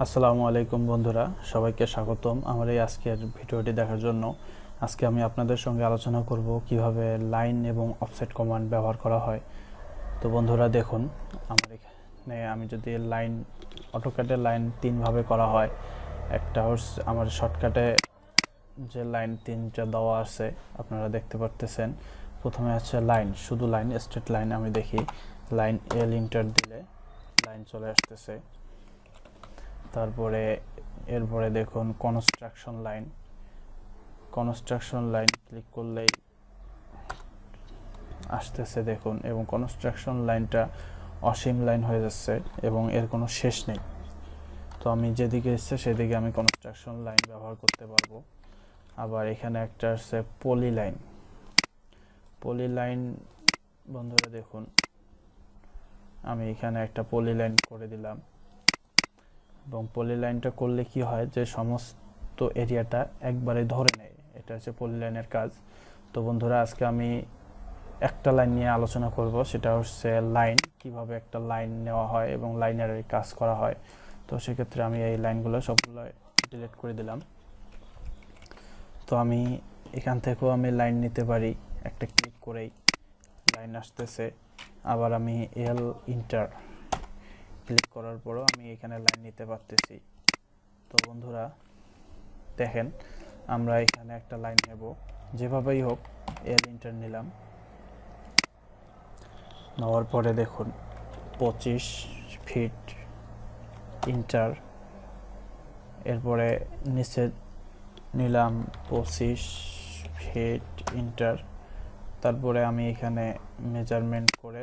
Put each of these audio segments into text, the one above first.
আসসালামু আলাইকুম বন্ধুরা, সবাইকে স্বাগতম আমার এই আজকের ভিডিওটি দেখার জন্য। আজকে আমি আপনাদের সঙ্গে আলোচনা করব কিভাবে লাইন এবং অফসেট কমান্ড ব্যবহার করা হয়। তো বন্ধুরা দেখুন, আমার এখানে আমি যদি লাইন অটোক্যাডে লাইন তিনভাবে করা হয়। একটা হচ্ছে আমার শর্টকাটে যে লাইন তিনটা দেওয়া আছে আপনারা দেখতে পারতেছেন। প্রথমে আছে লাইন, শুধু লাইন, স্ট্রেট লাইন। আমি দেখি লাইন এল ইন্টার দিলে লাইন চলে আসতেছে। তারপরে এরপরে দেখুন কনস্ট্রাকশন লাইন ক্লিক করলেই আসতেছে দেখুন, এবং কনস্ট্রাকশন লাইনটা অসীম লাইন হয়ে যাচ্ছে এবং এর কোনো শেষ নেই। তো আমি যেদিকে ইচ্ছে সেদিকে আমি কনস্ট্রাকশন লাইন ব্যবহার করতে পারবো। আবার এখানে একটা আছে পলিলাইন বন্ধুরা দেখুন, আমি এখানে একটা পলিলাইন করে দিলাম। এবং পলিলাইনটা করলে কি হয় যে সমস্ত এরিয়াটা একবারে ধরে নেয়, এটা হচ্ছে পলিলাইনের কাজ। তো বন্ধুরা আজকে আমি একটা লাইন নিয়ে আলোচনা করব, সেটা হচ্ছে লাইন, কিভাবে একটা লাইন নেওয়া হয় এবং লাইনের কাজ করা হয়। তো সেক্ষেত্রে আমি এই লাইনগুলো সবগুলো ডিলিট করে দিলাম। তো আমি এখান থেকেও আমি লাইন নিতে পারি, একটা ক্লিক করেই লাইন আসতেছে। আবার আমি এল ইন্টার ক্লিক করার পরও আমি এখানে লাইন নিতে পারতেছি। তো বন্ধুরা দেখেন, আমরা এখানে একটা লাইন নেব, যেভাবেই হোক এল ইন্টার নিলাম। নেওয়ার পরে দেখুন 25 ফিট ইন্টার, এরপরে নিচে নিলাম 25 ফিট ইন্টার। তারপরে আমি এখানে মেজারমেন্ট করে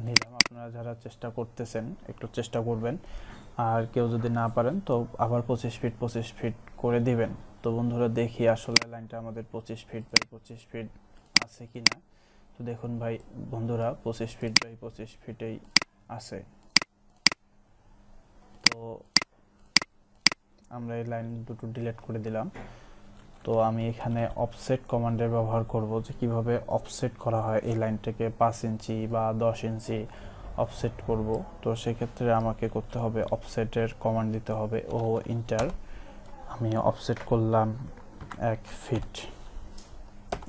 নিলাম। আপনারা যারা চেষ্টা করতেছেন একটু চেষ্টা করবেন, আর কেউ যদি না পারেন তো আবার 25 ফিট করে দিবেন। তো বন্ধুরা দেখি আসলে লাইনটা আমাদের 25 ফিট বাই 25 ফিট আছে কিনা। তো দেখুন ভাই বন্ধুরা, 25 ফিট বাই 25 ফিটেই আছে। তো আমরা এই লাইন দুটো ডিলিট করে দিলাম। তো আমি এখানে অফসেট কমান্ডের ব্যবহার করব, যে কিভাবে অফসেট করা হয় এই লাইনটাকে 5 ইঞ্চি বা 10 ইঞ্চি অফসেট করব। তো সেক্ষেত্রে আমাকে করতে হবে অফসেটের কমান্ড দিতে হবে ও ইন্টার। আমি অফসেট করলাম 1 ফিট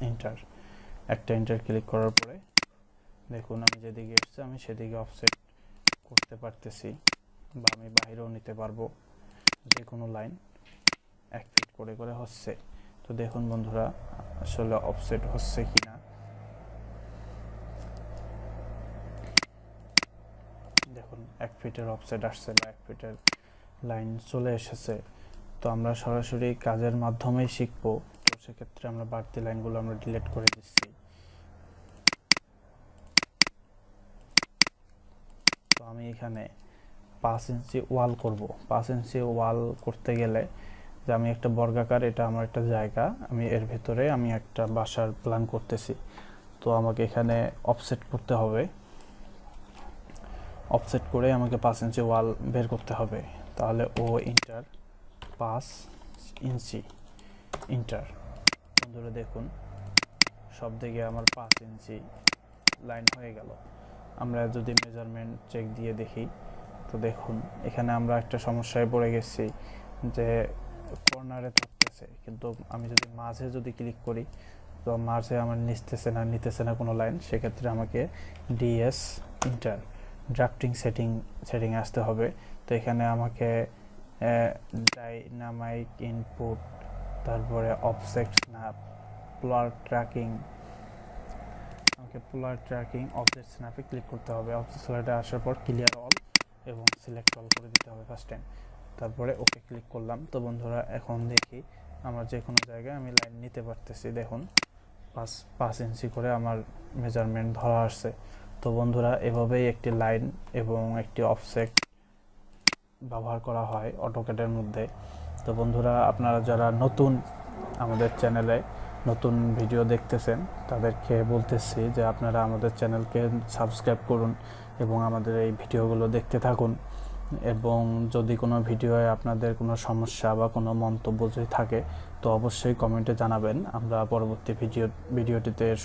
ইন্টার। একটা ইন্টার ক্লিক করার পরে দেখুন আমি যেদিকে এসছে আমি সেদিকে অফসেট করতে পারতেছি, বা আমি বাইরেও নিতে পারবো। যে কোনো লাইন 1 ফিট করে করে হচ্ছে। তো দেখুন বন্ধুরা আসলে অফসেট হচ্ছে কিনা। দেখুন 1 ফিটের অফসেট আসছে বা 1 ফিটের লাইন চলে এসেছে। তো আমরা সরাসরি কাজের মাধ্যমেই শিখবো। তো সেক্ষেত্রে আমরা বাড়তি লাইনগুলো আমরা ডিলিট করে দিচ্ছি। তো আমি এখানে 5 ইঞ্চি ওয়াল করব। 5 ইঞ্চি ওয়াল করতে গেলে যে আমি একটা বর্গাকার, এটা আমার একটা জায়গা, আমি এর ভিতরে আমি একটা বাসার প্ল্যান করতেছি। তো আমাকে এখানে অফসেট করতে হবে, অফসেট করে আমাকে 5 ইঞ্চি ওয়াল বের করতে হবে। তাহলে ও ইন্টার 5 ইঞ্চি ইন্টার। বন্ধুরা দেখুন সব দিকে আমার 5 ইঞ্চি লাইন হয়ে গেল। আমরা যদি মেজারমেন্ট চেক দিয়ে দেখি, তো দেখুন এখানে আমরা একটা সমস্যায় পড়ে গেছি যে কর্নারে থাকতেছে, কিন্তু আমি যদি মাঝে ক্লিক করি তো মাঝে আমার নিতেছে না কোনো লাইন। সেক্ষেত্রে আমাকে ডিএস ইন্টার ড্রাফটিং সেটিং আসতে হবে। তো এখানে আমাকে ডাইনামাইক ইনপুট, তারপরে অফসেট স্ন্যাপ, প্লট ট্র্যাকিং, আমাকে প্লট ট্র্যাকিং অবজেক্ট স্ন্যাপে ক্লিক করতে হবে। অবজেক্ট স্ল্যাটে আসার পর ক্লিয়ার অল এবং সিলেক্ট অল করে দিতে হবে ফার্স্ট টাইম। তারপরে ওকে ক্লিক করলাম। তো বন্ধুরা এখন দেখি আমার যে কোনো জায়গায় আমি লাইন নিতে পারতেছি। দেখুন 5 ইঞ্চি করে আমার মেজারমেন্ট ধরা আসছে। তো বন্ধুরা এভাবেই একটি লাইন এবং একটি অফসেট ব্যবহার করা হয় অটোক্যাডের মধ্যে। তো বন্ধুরা আপনারা যারা নতুন আমাদের চ্যানেলে নতুন ভিডিও দেখতেছেন তাদেরকে বলতেছি যে আপনারা আমাদের চ্যানেলকে সাবস্ক্রাইব করুন এবং আমাদের এই ভিডিওগুলো দেখতে থাকুন। এবং যদি কোনো ভিডিওয়ে আপনাদের কোনো সমস্যা বা কোনো মন্তব্য যদি থাকে তো অবশ্যই কমেন্টে জানাবেন, আমরা পরবর্তী ভিডিওটিতে এর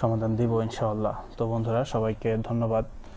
সমাধান দিব ইনশাআল্লাহ। তো বন্ধুরা সবাইকে ধন্যবাদ।